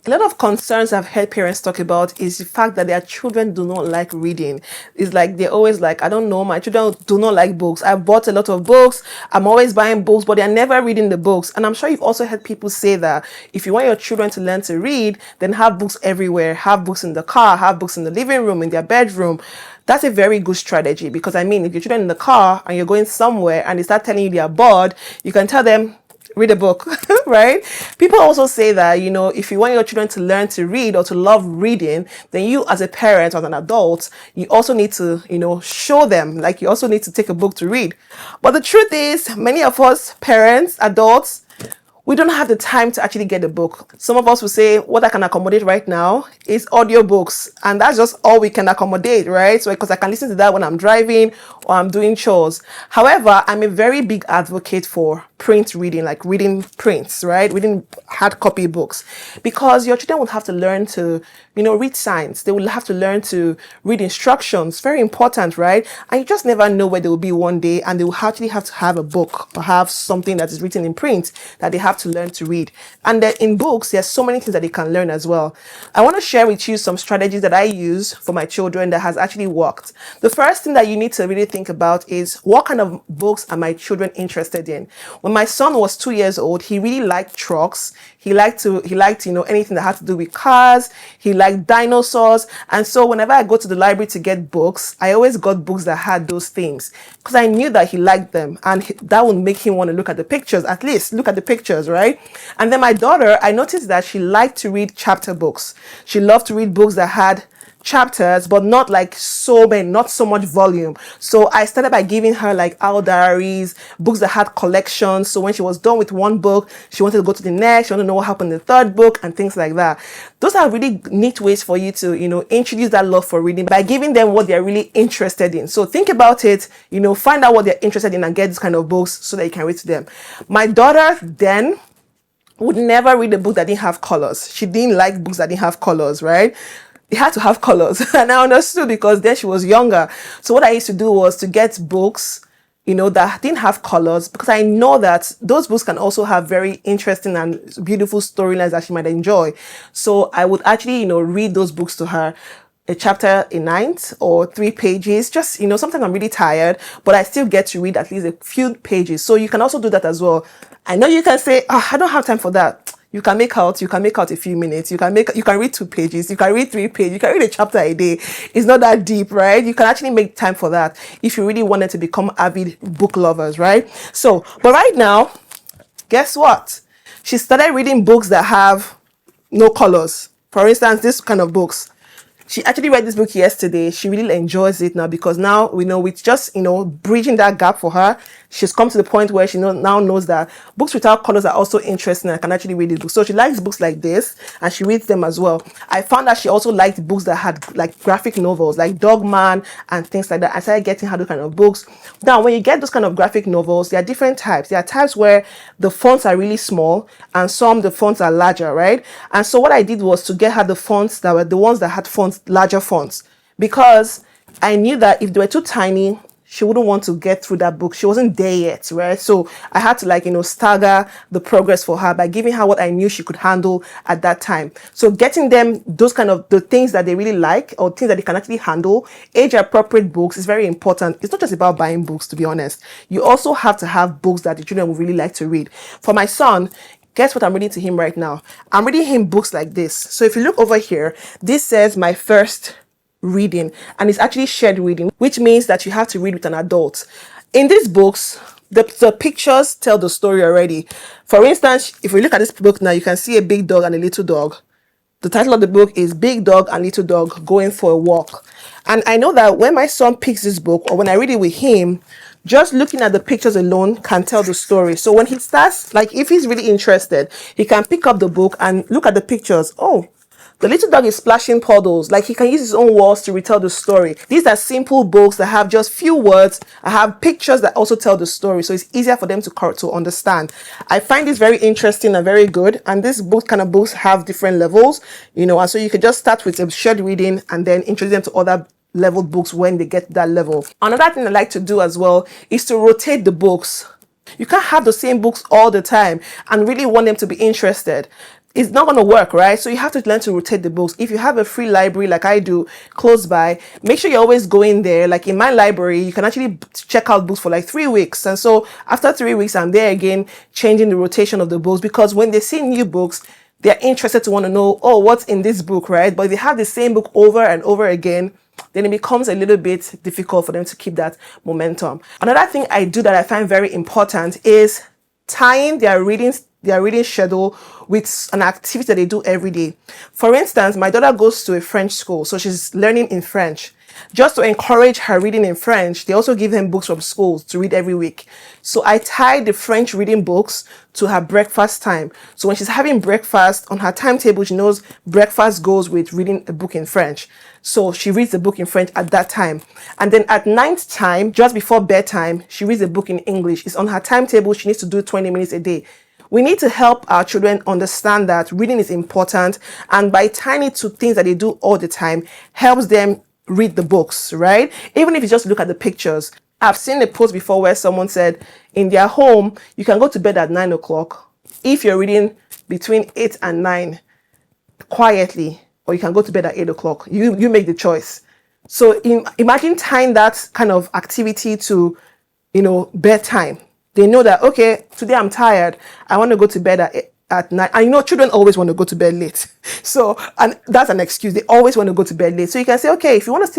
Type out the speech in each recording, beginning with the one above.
A lot of concerns I've heard parents talk about is the fact that their children do not like reading. It's like they're always like, I don't know, my children do not like books. I've bought a lot of books. I'm always buying books, but they're never reading the books. And I'm sure you've also heard people say that if you want your children to learn to read, then have books everywhere. Have books in the car, have books in the living room, in their bedroom. That's a very good strategy because I mean, if your children in the car and you're going somewhere and they start telling you they're bored, you can tell them, read a book, right? People also say that, if you want your children to learn to read or to love reading, then you as a parent or as an adult, you also need to, show them, like you also need to take a book to read. But the truth is, many of us parents, adults, we don't have the time to actually get a book. Some of us will say what I can accommodate right now is audiobooks, and that's just all we can accommodate, right? So because I can listen to that when I'm driving or I'm doing chores. However, I'm a very big advocate for print reading, like reading prints, right? Reading hard copy books, because your children will have to learn to, read signs. They will have to learn to read instructions. Very important, right? And you just never know where they will be one day, and they will actually have to have a book or have something that is written in print that they have to learn to read. And then in books, there's so many things that they can learn as well. I want to share with you some strategies that I use for my children that has actually worked. The first thing that you need to really think about is what kind of books are my children interested in. When my son was 2 years old, he really liked trucks. He liked, anything that had to do with cars. He liked dinosaurs. And so whenever I go to the library to get books, I always got books that had those themes because I knew that he liked them, and that would make him want to look at the pictures, at least look at the pictures, right? And then my daughter, I noticed that she liked to read chapter books. She loved to read books that had chapters, but not like so many, not so much volume. So I started by giving her like our diaries, books that had collections. So when she was done with one book, she wanted to go to the next. She wanted to know what happened in the third book and things like that. Those are really neat ways for you to, introduce that love for reading by giving them what they're really interested in. So think about it, find out what they're interested in and get this kind of books so that you can read to them. My daughter then would never read a book that didn't have colors. She didn't like books that didn't have colors, right? It had to have colors. And I understood because then she was younger. So what I used to do was to get books, that didn't have colors, because I know that those books can also have very interesting and beautiful storylines that she might enjoy. So I would actually, read those books to her, a chapter a night or 3 pages. Just, sometimes I'm really tired, but I still get to read at least a few pages. So you can also do that as well. I know you can say, I don't have time for that. You can make out a few minutes. You can read 2 pages. You can read 3 pages. You can read a chapter a day. It's not that deep, right? You can actually make time for that if you really wanted to become avid book lovers, right? So, but right now, guess what? She started reading books that have no colors. For instance, this kind of books. She actually read this book yesterday. She really enjoys it now because now we know it's just, bridging that gap for her. She's come to the point where she now knows that books without colors are also interesting and can actually read these books. So she likes books like this and she reads them as well. I found that she also liked books that had like graphic novels, like Dogman and things like that. I started getting her those kind of books. Now, when you get those kind of graphic novels, there are different types. There are types where the fonts are really small and some the fonts are larger, right? And so what I did was to get her the fonts that were the ones that had fonts, larger fonts, because I knew that if they were too tiny, she wouldn't want to get through that book. She wasn't there yet, right? So I had to stagger the progress for her by giving her what I knew she could handle at that time. So getting them those kind of the things that they really like or things that they can actually handle, age appropriate books is very important. It's not just about buying books, to be honest. You also have to have books that the children will really like to read. For my son, guess what I'm reading to him right now? I'm reading him books like this. So if you look over here, this says my first reading, and it's actually shared reading, which means that you have to read with an adult. In these books, the pictures tell the story already. For instance, if we look at this book now, you can see a big dog and a little dog. The title of the book is Big Dog and Little Dog Going for a Walk. And I know that when my son picks this book or when I read it with him, just looking at the pictures alone can tell the story. So when he starts, like if he's really interested, he can pick up the book and look at the pictures. Oh, the little dog is splashing puddles. Like he can use his own words to retell the story. These are simple books that have just few words. I have pictures that also tell the story. So it's easier for them to understand. I find this very interesting and very good. And this book kind of books have different levels, and so you can just start with a shared reading and then introduce them to other leveled books when they get to that level. Another thing I like to do as well is to rotate the books. You can't have the same books all the time and really want them to be interested. it's not going to work, right? So you have to learn to rotate the books. If you have a free library like I do close by, make sure you're always going there. Like in my library, you can actually check out books for like 3 weeks. And so after 3 weeks, I'm there again, changing the rotation of the books, because when they see new books, they're interested to want to know, oh, what's in this book, right? But if they have the same book over and over again, then it becomes a little bit difficult for them to keep that momentum. Another thing I do that I find very important is tying their reading schedule with an activity that they do every day. For instance, my daughter goes to a French school, so she's learning in French. Just to encourage her reading in French, they also give them books from schools to read every week. So I tie the French reading books to her breakfast time. So when she's having breakfast, on her timetable, she knows breakfast goes with reading a book in French. So she reads the book in French at that time. And then at night time, just before bedtime, she reads a book in English. It's on her timetable. She needs to do 20 minutes a day. We need to help our children understand that reading is important, and by tying it to things that they do all the time helps them read the books, right? Even if you just look at the pictures. I've seen a post before where someone said in their home, you can go to bed at 9 o'clock if you're reading between 8 and 9 quietly, or you can go to bed at 8 o'clock. You make the choice. So imagine tying that kind of activity to, bedtime. They know that, okay, today I'm tired. I want to go to bed at night. I know children always want to go to bed late. So, and that's an excuse. They always want to go to bed late. So you can say, okay, if you want to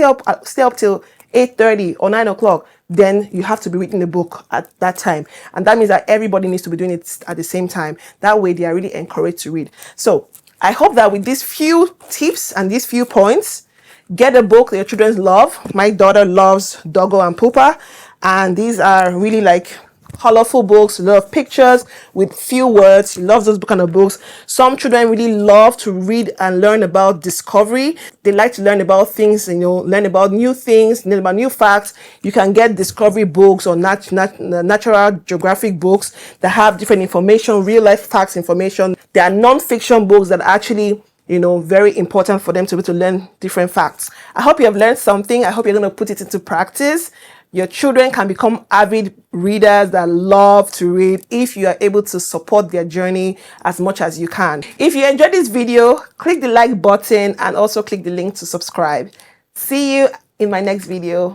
stay up till 8:30 or 9 o'clock, then you have to be reading the book at that time. And that means that everybody needs to be doing it at the same time. That way they are really encouraged to read. So I hope that with these few tips and these few points, get a book that your children love. My daughter loves Doggo and Poopa. And these are really like colorful books, a lot of pictures with few words. She loves those kind of books. Some children really love to read and learn about discovery. They like to learn about things, learn about new things, learn about new facts. You can get discovery books or natural geographic books that have different information, real life facts information. There are non-fiction books that are actually very important for them to be able to learn different facts. I hope you have learned something. I hope you're going to put it into practice. Your children can become avid readers that love to read if you are able to support their journey as much as you can. If you enjoyed this video, click the like button and also click the link to subscribe. See you in my next video.